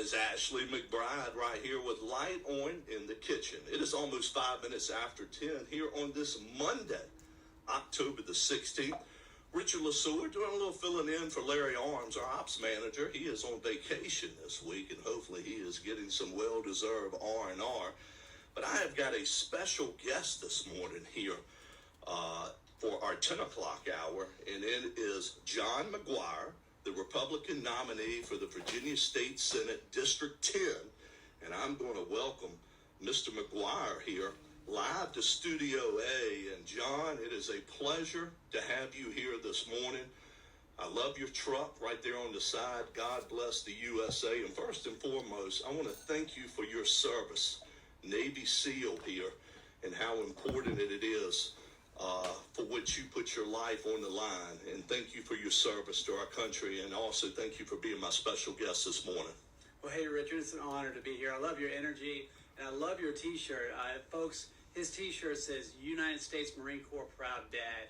is Ashley McBride right here with Light On in the Kitchen. It is almost 5 minutes after 10 here on this Monday, October the 16th. Richard Lasure doing a little filling in for Larry Arms, our ops manager. He is on vacation this week, and hopefully he is getting some well-deserved R&R. But I have got a special guest this morning here for our 10 o'clock hour, and it is John McGuire, the Republican nominee for the Virginia State Senate District 10. And I'm going to welcome Mr. McGuire here live to Studio A. And John, it is a pleasure to have you here this morning. I love your truck right there on the side. God bless the USA. And first and foremost, I want to thank you for your service, Navy SEAL here, and how important it is for which you put your life on the line. And thank you for your service to our country. And also thank you for being my special guest this morning. Well, hey, Richard, it's an honor to be here. I love your energy, and I love your T-shirt. Folks, his T-shirt says, United States Marine Corps Proud Dad.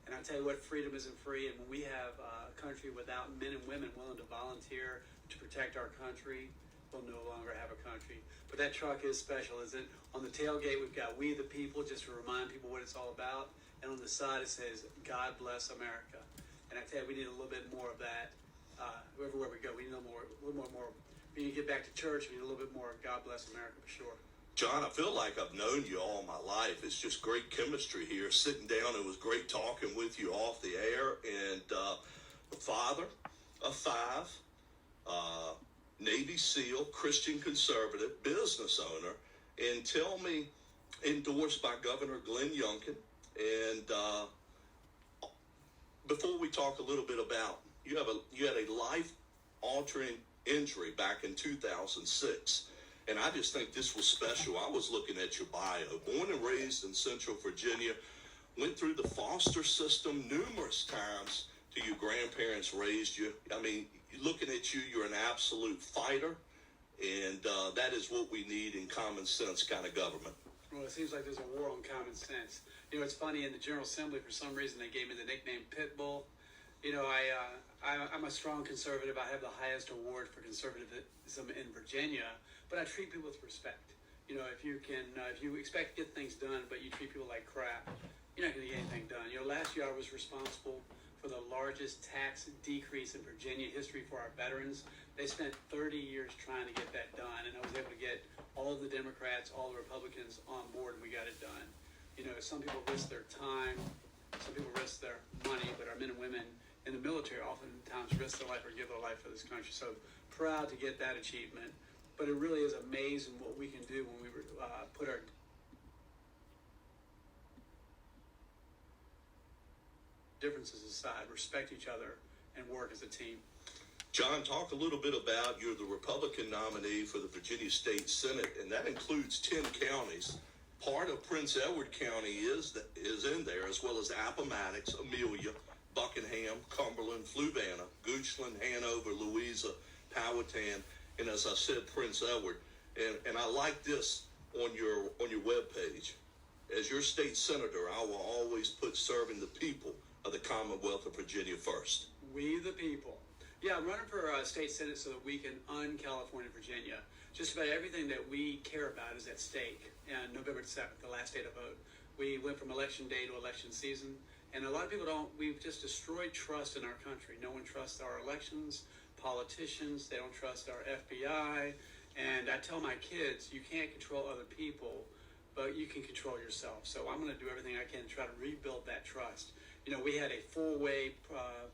And I tell you what, freedom isn't free. And when we have a country without men and women willing to volunteer to protect our country, we'll no longer have a country. But that truck is special, isn't it? On the tailgate, we've got We the People, just to remind people what it's all about. And on the side, it says, God bless America. And I tell you, we need a little bit more of that. Everywhere we go, we need a little more. We need to get back to church. We need a little bit more God bless America for sure. John, I feel like I've known you all my life. It's just great chemistry here. Sitting down, it was great talking with you off the air. And a father of five, Navy SEAL, Christian conservative, business owner, and tell me, endorsed by Governor Glenn Youngkin. And before we talk a little bit about, you had a life-altering injury back in 2006, and I just think this was special. I was looking at your bio. Born and raised in Central Virginia, went through the foster system numerous times till your grandparents raised you. I mean, looking at you, you're an absolute fighter, and that is what we need in common sense kind of government. Well, it seems like there's a war on common sense. You know, it's funny, in the General Assembly, for some reason, they gave me the nickname Pitbull. You know, I'm a strong conservative. I have the highest award for conservatism in Virginia, but I treat people with respect. You know, if you expect to get things done, but you treat people like crap, you're not going to get anything done. You know, last year I was responsible for the largest tax decrease in Virginia history for our veterans. They spent 30 years trying to get that done, and I was able to get all of the Democrats, all the Republicans on board, and we got it done. You know, some people risk their time, some people risk their money, but our men and women in the military oftentimes risk their life or give their life for this country. So proud to get that achievement. But it really is amazing what we can do when we put our differences aside, respect each other, and work as a team. John, talk a little bit about, you're the Republican nominee for the Virginia State Senate, and that includes 10 counties. Part of Prince Edward County is in there, as well as Appomattox, Amelia, Buckingham, Cumberland, Fluvanna, Goochland, Hanover, Louisa, Powhatan, and as I said, Prince Edward. And I like this on your webpage. As your state senator, I will always put serving the people of the Commonwealth of Virginia first. We the people. Yeah, I'm running for state senate so that we can un-California Virginia. Just about everything that we care about is at stake. And November 7th, the last day to vote. We went from election day to election season. And a lot of people we've just destroyed trust in our country. No one trusts our elections, politicians, they don't trust our FBI. And I tell my kids, you can't control other people, but you can control yourself. So I'm going to do everything I can to try to rebuild that trust. You know, we had a four-way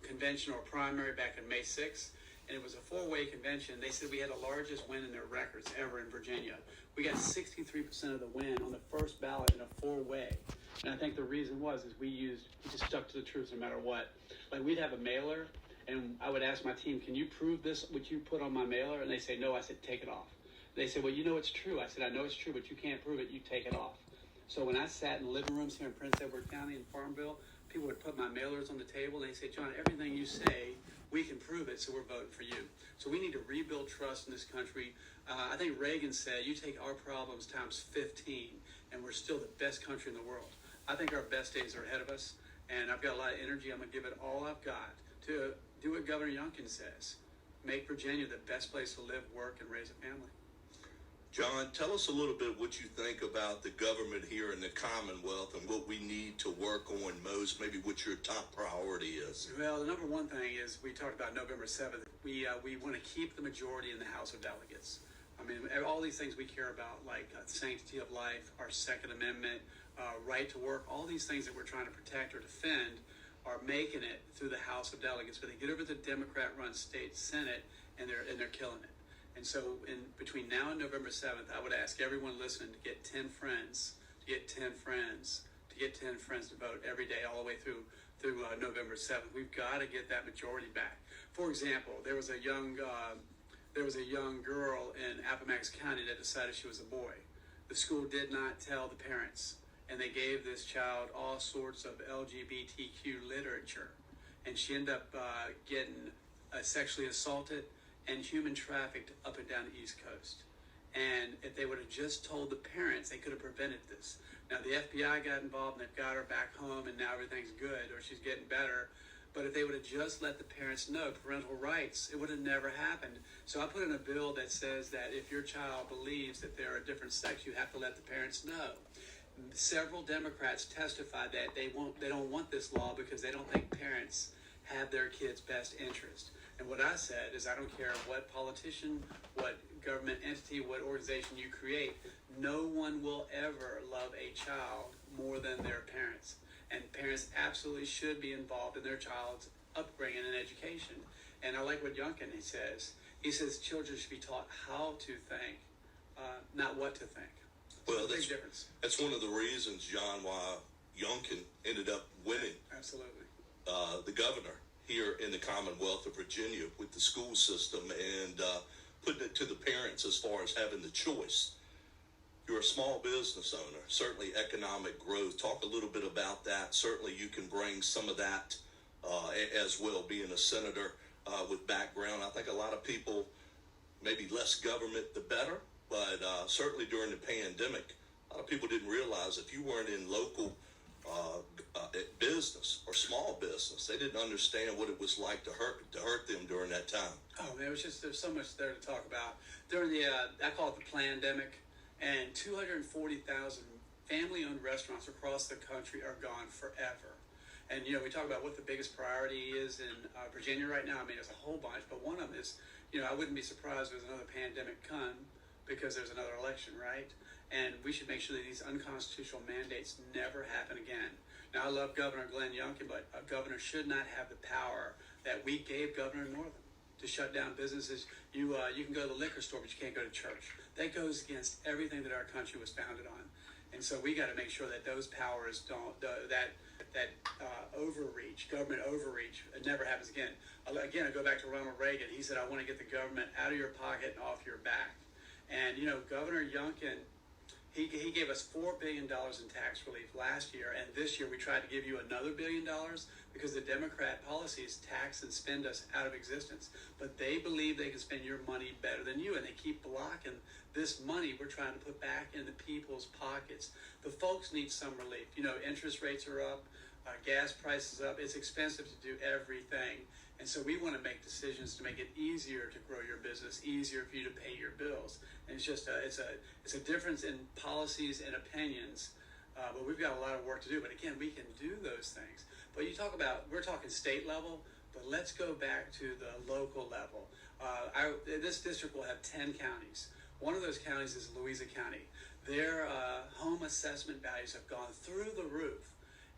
convention or primary back on May 6th, and it was a four-way convention. They said we had the largest win in their records ever in Virginia. We got 63% of the win on the first ballot in a four-way. And I think the reason is we just stuck to the truth no matter what. Like, we'd have a mailer, and I would ask my team, can you prove this, what you put on my mailer? And they say, no. I said, take it off. They said, well, you know it's true. I said, I know it's true, but you can't prove it. You take it off. So when I sat in living rooms here in Prince Edward County in Farmville, people would put my mailers on the table. They say, John, everything you say, we can prove it, so we're voting for you. So we need to rebuild trust in this country. I think Reagan said, you take our problems times 15, and we're still the best country in the world. I think our best days are ahead of us, and I've got a lot of energy. I'm going to give it all I've got to do what Governor Youngkin says. make Virginia the best place to live, work, and raise a family. John, tell us a little bit what you think about the government here in the Commonwealth and what we need to work on most, maybe what your top priority is. Well, the number one thing is we talked about November 7th. We want to keep the majority in the House of Delegates. I mean, all these things we care about, like sanctity of life, our Second Amendment, right to work, all these things that we're trying to protect or defend are making it through the House of Delegates. But they get over to the Democrat-run state Senate, and they're killing it. And so between now and November 7th, I would ask everyone listening to get 10 friends, to get 10 friends to vote every day all the way through November 7th. We've got to get that majority back. For example, there was a young girl in Appomattox County that decided she was a boy. The school did not tell the parents, and they gave this child all sorts of LGBTQ literature, and she ended up getting sexually assaulted and human trafficked up and down the East Coast. And if they would have just told the parents, they could have prevented this. Now, the FBI got involved, and they've got her back home, and now everything's good, or she's getting better. But if they would have just let the parents know parental rights, it would have never happened. So I put in a bill that says that if your child believes that they're a different sex, you have to let the parents know. Several Democrats testified that they don't want this law because they don't think parents have their kids' best interest. And what I said is I don't care what politician, what government entity, what organization you create, no one will ever love a child more than their parents. And parents absolutely should be involved in their child's upbringing and education. And I like what Youngkin says. He says children should be taught how to think, not what to think. Well, big difference. That's one of the reasons, John, why Youngkin ended up winning. Absolutely. The governor here in the Commonwealth of Virginia with the school system and putting it to the parents as far as having the choice. You're a small business owner, certainly economic growth. Talk a little bit about that. Certainly you can bring some of that as well, being a senator with background. I think a lot of people, maybe less government, the better. But certainly during the pandemic, a lot of people didn't realize if you weren't in local business or small business, they didn't understand what it was like to hurt them during that time. Oh man, there's so much there to talk about. During the I call it the pandemic, and 240,000 family-owned restaurants across the country are gone forever. And we talk about what the biggest priority is in Virginia right now. I mean, there's a whole bunch, but one of them is, I wouldn't be surprised if there's another pandemic come because there's another election, right? And we should make sure that these unconstitutional mandates never happen again. Now, I love Governor Glenn Youngkin, but a governor should not have the power that we gave Governor Northam to shut down businesses. You can go to the liquor store, but you can't go to church. That goes against everything that our country was founded on. And so we got to make sure that those powers don't, that overreach, government overreach, it never happens again. Again, I go back to Ronald Reagan. He said, I want to get the government out of your pocket and off your back. And, Governor Youngkin, he gave us $4 billion in tax relief last year, and this year we tried to give you another $1 billion because the Democrat policies tax and spend us out of existence. But they believe they can spend your money better than you, and they keep blocking this money we're trying to put back into people's pockets. The folks need some relief. Interest rates are up, gas prices up. It's expensive to do everything. And so we want to make decisions to make it easier to grow your business, easier for you to pay your bills. And it's just it's a difference in policies and opinions, but we've got a lot of work to do. But again, we can do those things. But we're talking state level, but let's go back to the local level. This district will have 10 counties. One of those counties is Louisa County. Their home assessment values have gone through the roof,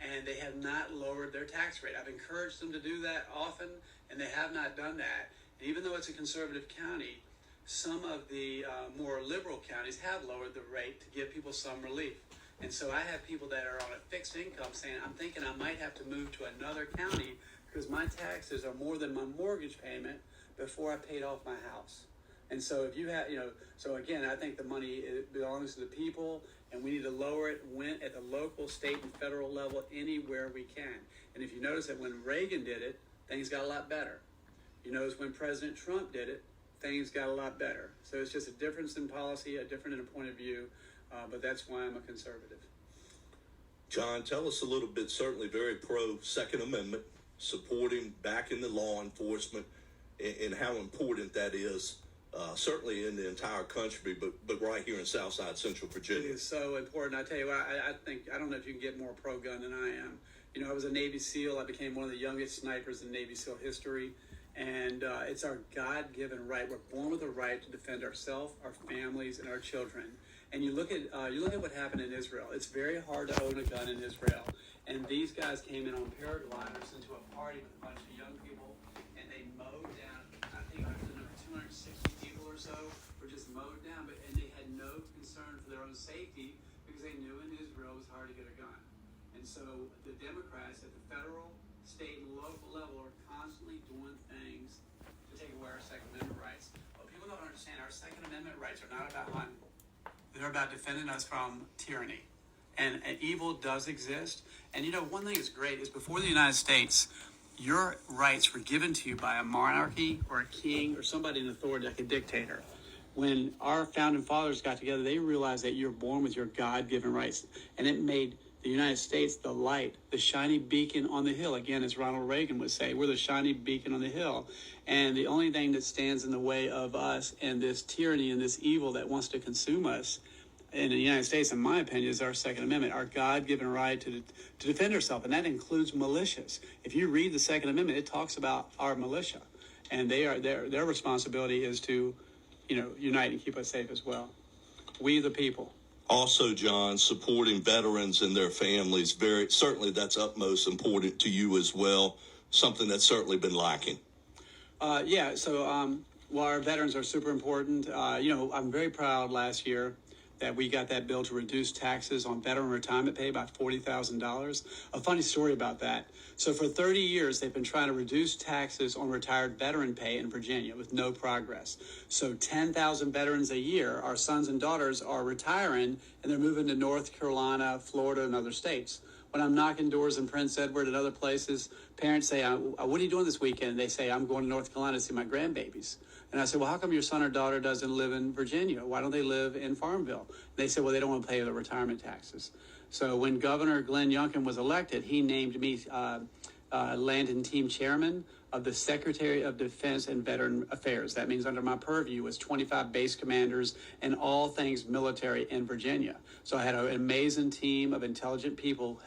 and they have not lowered their tax rate. I've encouraged them to do that often, and they have not done that. And even though it's a conservative county, some of the more liberal counties have lowered the rate to give people some relief. And so I have people that are on a fixed income saying, I'm thinking I might have to move to another county because my taxes are more than my mortgage payment before I paid off my house. And so if you have, so again, I think the money belongs to the people, and we need to lower it at the local, state, and federal level anywhere we can. And if you notice that when Reagan did it, things got a lot better. You notice when President Trump did it, things got a lot better. So it's just a difference in policy, a different in a point of view, but that's why I'm a conservative. John, tell us a little bit, certainly very pro Second Amendment, supporting, backing the law enforcement. and how important that is, certainly in the entire country, but right here in Southside Central Virginia. It is so important. I tell you what, I don't know if you can get more pro-gun than I am. You know, I was a Navy SEAL. I became one of the youngest snipers in Navy SEAL history. And it's our God-given right. We're born with a right to defend ourselves, our families, and our children. And you look at what happened in Israel. It's very hard to own a gun in Israel. And these guys came in on paragliders into a party with a bunch of young people, and they mowed down. I think I heard the number 260 people or so were just mowed down, and they had no concern for their own safety because they knew in Israel it was hard to get a gun. And so the Democrats at the federal, state, and local level are constantly doing things to take away our Second Amendment rights. What people don't understand, our Second Amendment rights are not about hunting. They're about defending us from tyranny. And evil does exist. And you know, one thing that's great is before the United States, your rights were given to you by a monarchy or a king or somebody in authority like a dictator. When our founding fathers got together, they realized that you're born with your God-given rights. And it made the United States the light, the shiny beacon on the hill. Again, as Ronald Reagan would say, we're the shiny beacon on the hill. And the only thing that stands in the way of us and this tyranny and this evil that wants to consume us in the United States, in my opinion, is our Second Amendment, our God-given right to defend ourselves. And that includes militias. If you read the Second Amendment, it talks about our militia. And their responsibility is to, unite and keep us safe as well. We the people. Also, John, supporting veterans and their families, certainly that's utmost important to you as well, something that's certainly been lacking. While our veterans are super important, I'm very proud last year that we got that bill to reduce taxes on veteran retirement pay by $40,000. A funny story about that. So for 30 years, they've been trying to reduce taxes on retired veteran pay in Virginia with no progress. So 10,000 veterans a year, our sons and daughters, are retiring, and they're moving to North Carolina, Florida, and other states. When I'm knocking doors in Prince Edward and other places, parents say, what are you doing this weekend? They say, I'm going to North Carolina to see my grandbabies. And I said, well, how come your son or daughter doesn't live in Virginia? Why don't they live in Farmville? And they said, well, they don't want to pay the retirement taxes. So when Governor Glenn Youngkin was elected, he named me Landon Team Chairman of the Secretary of Defense and Veteran Affairs. That means under my purview was 25 base commanders and all things military in Virginia. So I had an amazing team of intelligent people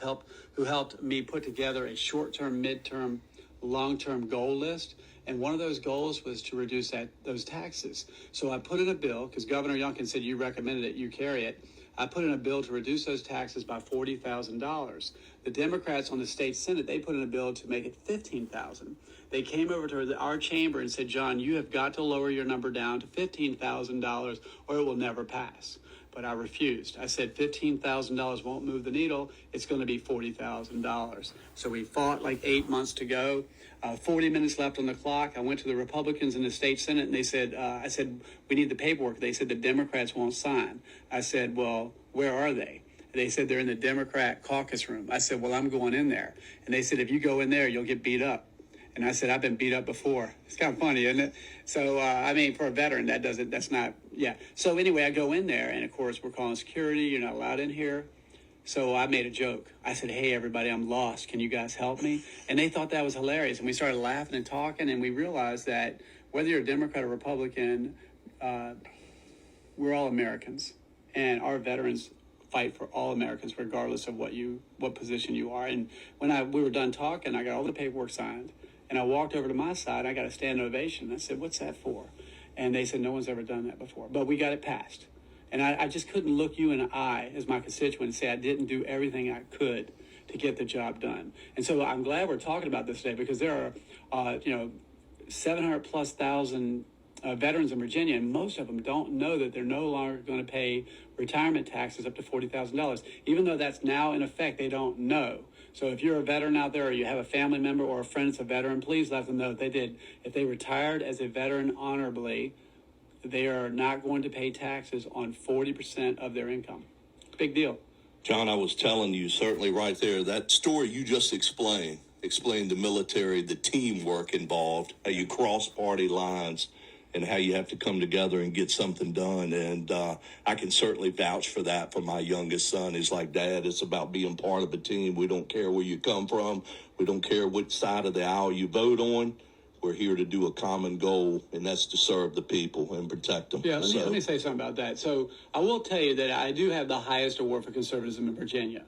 who helped me put together a short-term, mid-term, long-term goal list. And one of those goals was to reduce those taxes. So I put in a bill, because Governor Youngkin said you recommended it, you carry it. I put in a bill to reduce those taxes by $40,000. The Democrats on the state Senate, they put in a bill to make it $15,000. They came over to our chamber and said, John, you have got to lower your number down to $15,000 or it will never pass. But I refused. I said $15,000 won't move the needle. It's going to be $40,000. So we fought like 8 months to go. 40 minutes left on the clock. I went to the Republicans in the state Senate, and they said, I said, we need the paperwork. They said the Democrats won't sign. I said, well, where are they? They said they're in the Democrat caucus room. I said, well, I'm going in there. And they said, if you go in there, you'll get beat up. And I said, I've been beat up before. It's kind of funny, isn't it? So, for a veteran, that's not. So anyway, I go in there, and of course, we're calling security. You're not allowed in here. So I made a joke. I said, hey, everybody, I'm lost. Can you guys help me? And they thought that was hilarious. And we started laughing and talking, and we realized that whether you're a Democrat or Republican, we're all Americans. And our veterans fight for all Americans, regardless of what position you are. And when we were done talking, I got all the paperwork signed. And I walked over to my side. I got a standing ovation. I said, what's that for? And they said, no one's ever done that before. But we got it passed. And I just couldn't look you in the eye as my constituent and say I didn't do everything I could to get the job done. And so I'm glad we're talking about this today because there are, 700,000+ veterans in Virginia, and most of them don't know that they're no longer going to pay retirement taxes up to $40,000. Even though that's now in effect, they don't know. So if you're a veteran out there or you have a family member or a friend that's a veteran, please let them know if they retired as a veteran honorably, they are not going to pay taxes on 40% of their income. Big deal. John, I was telling you, certainly right there, that story you just explained the military, the teamwork involved, how you cross party lines, and how you have to come together and get something done. And I can certainly vouch for that for my youngest son. He's like, Dad, it's about being part of a team. We don't care where you come from. We don't care which side of the aisle you vote on. we're here to do a common goal, and that's to serve the people and protect them. Yeah, let me say something about that. So I will tell you that I do have the highest award for conservatism in Virginia.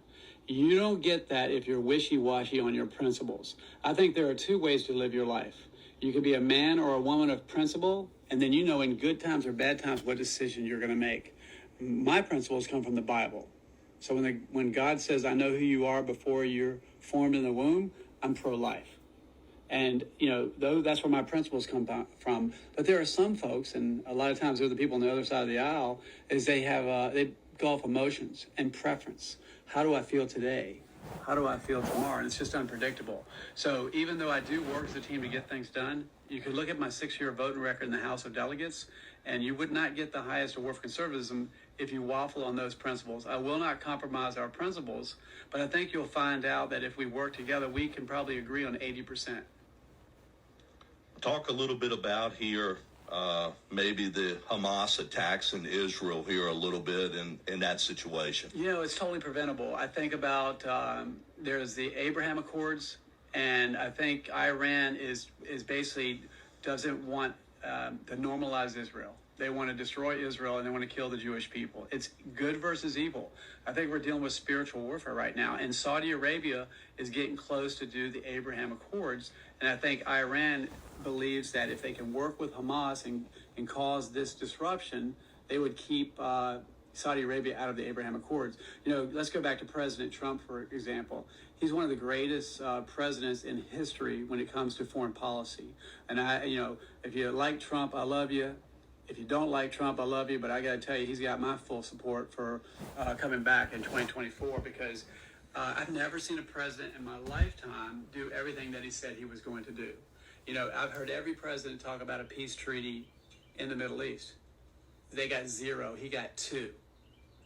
You don't get that if you're wishy-washy on your principles. I think there are two ways to live your life. You can be a man or a woman of principle, and then you know in good times or bad times what decision you're going to make. My principles come from the Bible. So when God says, I know who you are before you're formed in the womb, I'm pro-life. And, that's where my principles come from. But there are some folks, and a lot of times they're the people on the other side of the aisle, is they go off emotions and preference. How do I feel today? How do I feel tomorrow? And it's just unpredictable. So even though I do work as a team to get things done, you could look at my 6-year voting record in the House of Delegates, and you would not get the highest award for conservatism if you waffle on those principles. I will not compromise our principles, but I think you'll find out that if we work together, we can probably agree on 80%. Talk a little bit about here, maybe the Hamas attacks in Israel here a little bit in that situation. It's totally preventable. I think about there's the Abraham Accords, and I think Iran is basically doesn't want to normalize Israel. They want to destroy Israel, and they want to kill the Jewish people. It's good versus evil. I think we're dealing with spiritual warfare right now, and Saudi Arabia is getting close to do the Abraham Accords, and I think Iran believes that if they can work with Hamas and cause this disruption, they would keep Saudi Arabia out of the Abraham Accords. Let's go back to President Trump, for example. He's one of the greatest presidents in history when it comes to foreign policy. And if you like Trump, I love you. If you don't like Trump, I love you. But I got to tell you, he's got my full support for coming back in 2024 because I've never seen a president in my lifetime do everything that he said he was going to do. I've heard every president talk about a peace treaty in the Middle East. They got 0. He got 2.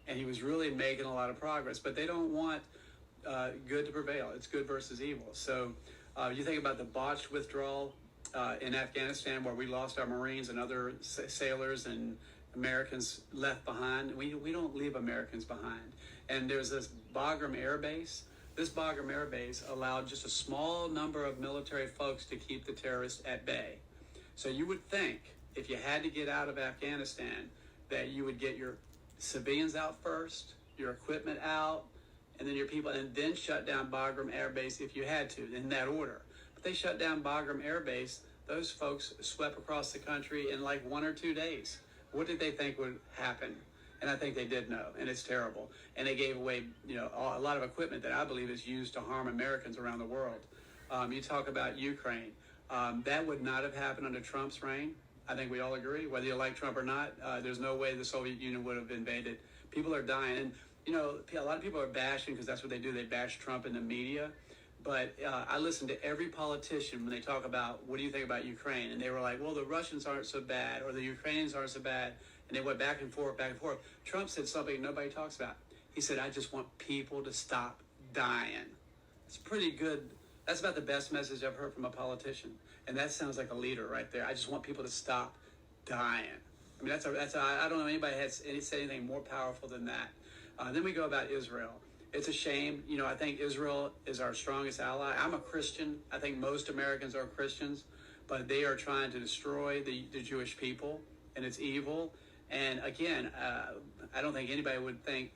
And he was really making a lot of progress. But they don't want good to prevail. It's good versus evil. So you think about the botched withdrawal in Afghanistan where we lost our Marines and other sailors and Americans left behind. We don't leave Americans behind. And there's this Bagram Air Base. This Bagram Air Base allowed just a small number of military folks to keep the terrorists at bay. So you would think if you had to get out of Afghanistan that you would get your civilians out first, your equipment out, and then your people, and then shut down Bagram Air Base if you had to, in that order. But they shut down Bagram Air Base. Those folks swept across the country in like 1 or 2 days. What did they think would happen? And I think they did know, and it's terrible. And they gave away, a lot of equipment that I believe is used to harm Americans around the world. You talk about Ukraine. That would not have happened under Trump's reign. I think we all agree, whether you like Trump or not. There's no way the Soviet Union would have invaded. People are dying. And, a lot of people are bashing because that's what they do. They bash Trump in the media. But I listen to every politician when they talk about, what do you think about Ukraine? And they were like, well, the Russians aren't so bad, or the Ukrainians aren't so bad. And they went back and forth, back and forth. Trump said something nobody talks about. He said, I just want people to stop dying. It's pretty good. That's about the best message I've heard from a politician. And that sounds like a leader right there. I just want people to stop dying. I mean, I don't know anybody has said anything more powerful than that. Then we go about Israel. It's a shame. I think Israel is our strongest ally. I'm a Christian. I think most Americans are Christians. But they are trying to destroy the Jewish people. And it's evil. And again, I don't think anybody would think,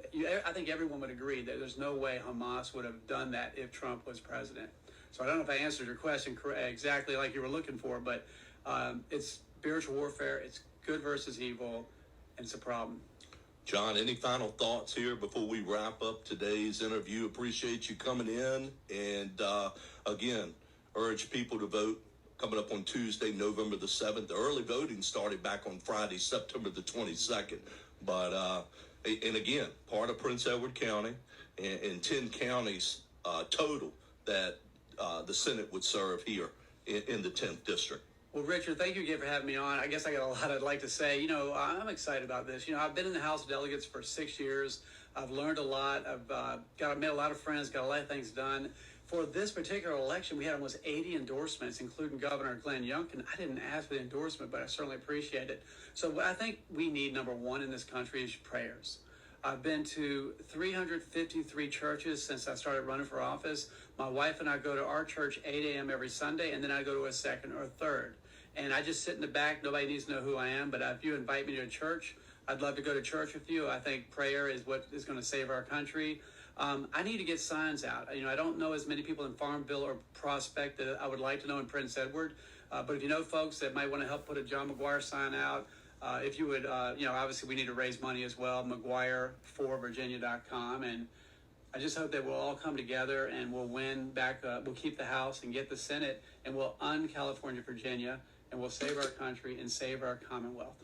I think everyone would agree that there's no way Hamas would have done that if Trump was president. So I don't know if I answered your question exactly like you were looking for, but it's spiritual warfare, it's good versus evil, and it's a problem. John, any final thoughts here before we wrap up today's interview? Appreciate you coming in, and again, urge people to vote. Coming up on Tuesday, November the 7th. The early voting started back on Friday, September the 22nd. But, and again, part of Prince Edward County and 10 counties total that the Senate would serve here in the 10th District. Well, Richard, thank you again for having me on. I guess I got a lot I'd like to say. I'm excited about this. I've been in the House of Delegates for 6 years. I've learned a lot. I've made a lot of friends, got a lot of things done. For this particular election, we had almost 80 endorsements, including Governor Glenn Youngkin. I didn't ask for the endorsement, but I certainly appreciate it. So what I think we need, number one, in this country is prayers. I've been to 353 churches since I started running for office. My wife and I go to our church 8 a.m. every Sunday, and then I go to a second or a third. And I just sit in the back. Nobody needs to know who I am, but if you invite me to a church, I'd love to go to church with you. I think prayer is what is going to save our country. I need to get signs out. I don't know as many people in Farmville or Prospect that I would like to know in Prince Edward. But if you know folks that might want to help put a John McGuire sign out, if you would, obviously we need to raise money as well, McGuire4Virginia.com. And I just hope that we'll all come together and we'll win back, we'll keep the House and get the Senate, and we'll un-California Virginia, and we'll save our country and save our Commonwealth.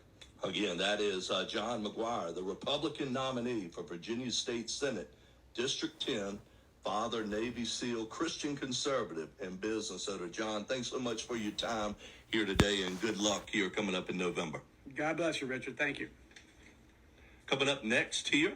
Again, that is John McGuire, the Republican nominee for Virginia State Senate, District 10, father, Navy SEAL, Christian conservative, and business owner. John, thanks so much for your time here today, and good luck here coming up in November. God bless you, Richard. Thank you. Coming up next here